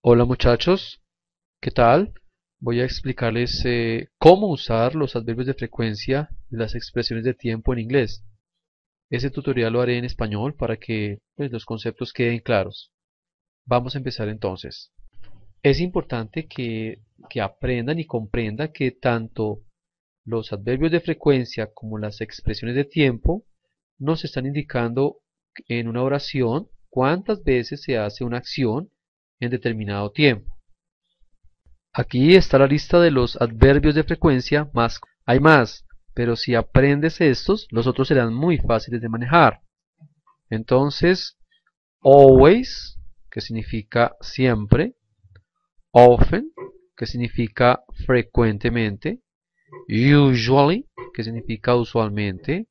Hola muchachos, ¿qué tal? Voy a explicarles cómo usar los adverbios de frecuencia y las expresiones de tiempo en inglés. Ese tutorial lo haré en español para que pues, los conceptos queden claros. Vamos a empezar entonces. Es importante que aprendan y comprendan que tanto los adverbios de frecuencia como las expresiones de tiempo nos están indicando en una oración cuántas veces se hace una acción en determinado tiempo. Aquí está la lista de los adverbios de frecuencia más. Hay más, pero si aprendes estos, los otros serán muy fáciles de manejar. Entonces, always, que significa siempre, often, que significa frecuentemente, usually, que significa usualmente,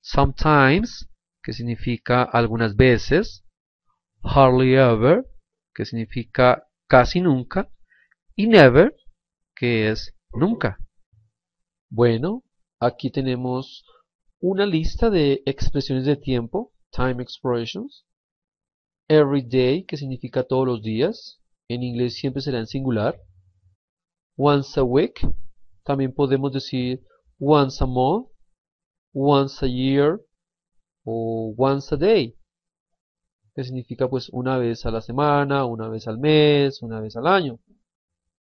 sometimes, que significa algunas veces, hardly ever, que significa casi nunca, y never, que es nunca. Bueno, aquí tenemos una lista de expresiones de tiempo, time expressions. Every day, que significa todos los días. En inglés siempre será en singular. Once a week, también podemos decir once a month, once a year o once a day, que significa pues una vez a la semana, una vez al mes, una vez al año.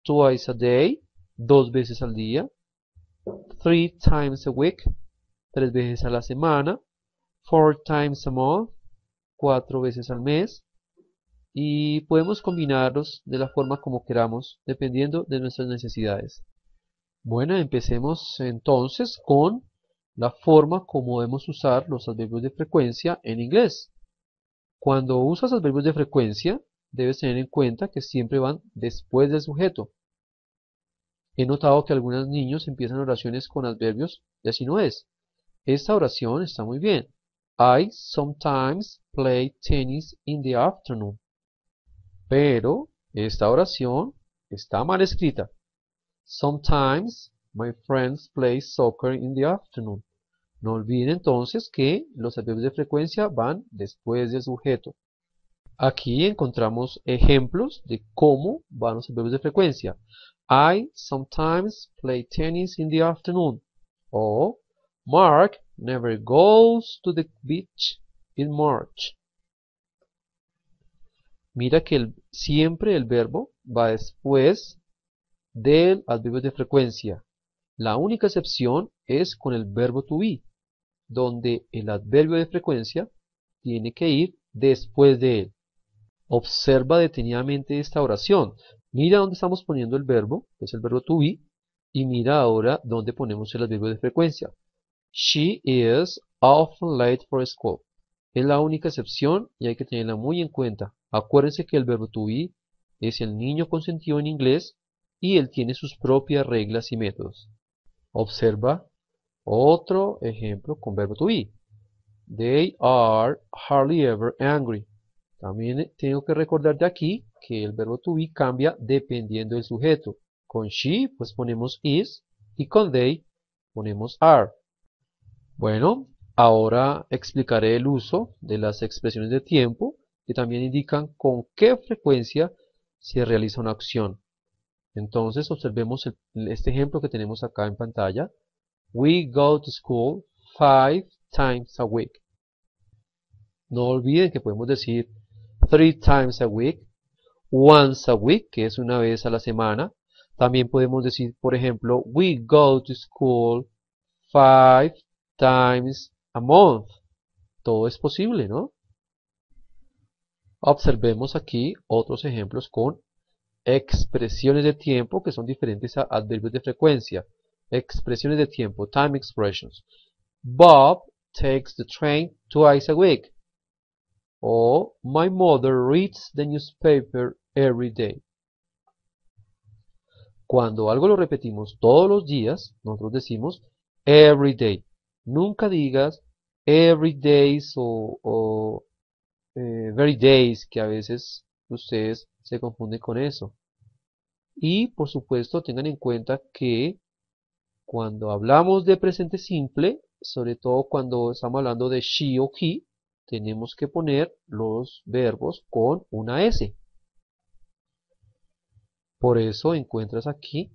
Twice a day, dos veces al día. Three times a week, tres veces a la semana. Four times a month, cuatro veces al mes. Y podemos combinarlos de la forma como queramos, dependiendo de nuestras necesidades. Bueno, empecemos entonces con la forma como debemos usar los adverbios de frecuencia en inglés. Cuando usas adverbios de frecuencia, debes tener en cuenta que siempre van después del sujeto. He notado que algunos niños empiezan oraciones con adverbios y así no es. Esta oración está muy bien. I sometimes play tennis in the afternoon. Pero esta oración está mal escrita. Sometimes my friends play soccer in the afternoon. No olviden entonces que los adverbios de frecuencia van después del sujeto. Aquí encontramos ejemplos de cómo van los adverbios de frecuencia. I sometimes play tennis in the afternoon. O Mark never goes to the beach in March. Mira que siempre el verbo va después del adverbio de frecuencia. La única excepción es con el verbo to be, donde el adverbio de frecuencia tiene que ir después de él. Observa detenidamente esta oración. Mira dónde estamos poniendo el verbo, que es el verbo to be, y mira ahora dónde ponemos el adverbio de frecuencia. She is often late for school. Es la única excepción y hay que tenerla muy en cuenta. Acuérdense que el verbo to be es el niño consentido en inglés y él tiene sus propias reglas y métodos. Observa otro ejemplo con verbo to be. They are hardly ever angry. También tengo que recordar de aquí que el verbo to be cambia dependiendo del sujeto. Con she pues ponemos is y con they ponemos are. Bueno, ahora explicaré el uso de las expresiones de tiempo que también indican con qué frecuencia se realiza una acción. Entonces observemos este ejemplo que tenemos acá en pantalla. We go to school 5 times a week. No olviden que podemos decir 3 times a week, once a week, que es una vez a la semana. También podemos decir, por ejemplo, we go to school 5 times a month. Todo es posible, ¿no? Observemos aquí otros ejemplos con expresiones de tiempo que son diferentes a adverbios de frecuencia. Expresiones de tiempo, time expressions. Bob takes the train twice a week. O my mother reads the newspaper every day. Cuando algo lo repetimos todos los días, nosotros decimos every day. Nunca digas every days o very days, que a veces ustedes se confunden con eso. Y por supuesto tengan en cuenta que cuando hablamos de presente simple, sobre todo cuando estamos hablando de she o he, tenemos que poner los verbos con una S. Por eso encuentras aquí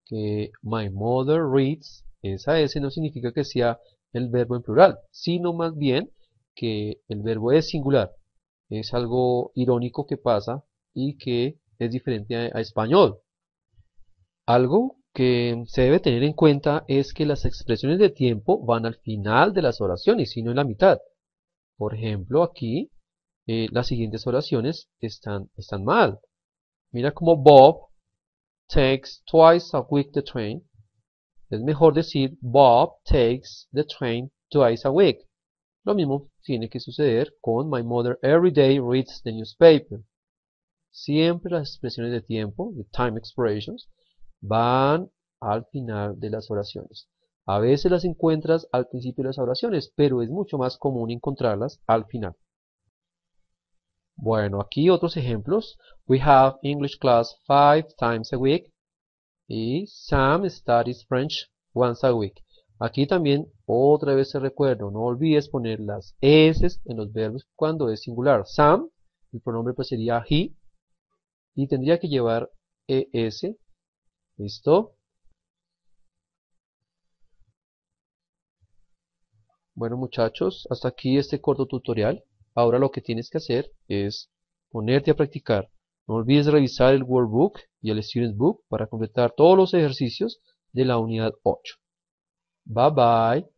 que my mother reads, esa S no significa que sea el verbo en plural, sino más bien que el verbo es singular. Es algo irónico que pasa y que es diferente a español. Algo que se debe tener en cuenta es que las expresiones de tiempo van al final de las oraciones y no en la mitad. Por ejemplo, aquí las siguientes oraciones están mal. Mira como Bob takes twice a week the train. Es mejor decir Bob takes the train twice a week. Lo mismo tiene que suceder con My mother every day reads the newspaper. Siempre las expresiones de tiempo, the time expressions, van al final de las oraciones. A veces las encuentras al principio de las oraciones, pero es mucho más común encontrarlas al final. Bueno, aquí otros ejemplos. We have English class 5 times a week. Y Sam studies French once a week. Aquí también otra vez te recuerdo, no olvides poner las S en los verbos cuando es singular. Sam, el pronombre pues sería he, y tendría que llevar ES. ¿Listo? Bueno muchachos, hasta aquí este corto tutorial. Ahora lo que tienes que hacer es ponerte a practicar. No olvides revisar el workbook y el student book para completar todos los ejercicios de la unidad 8. Bye bye.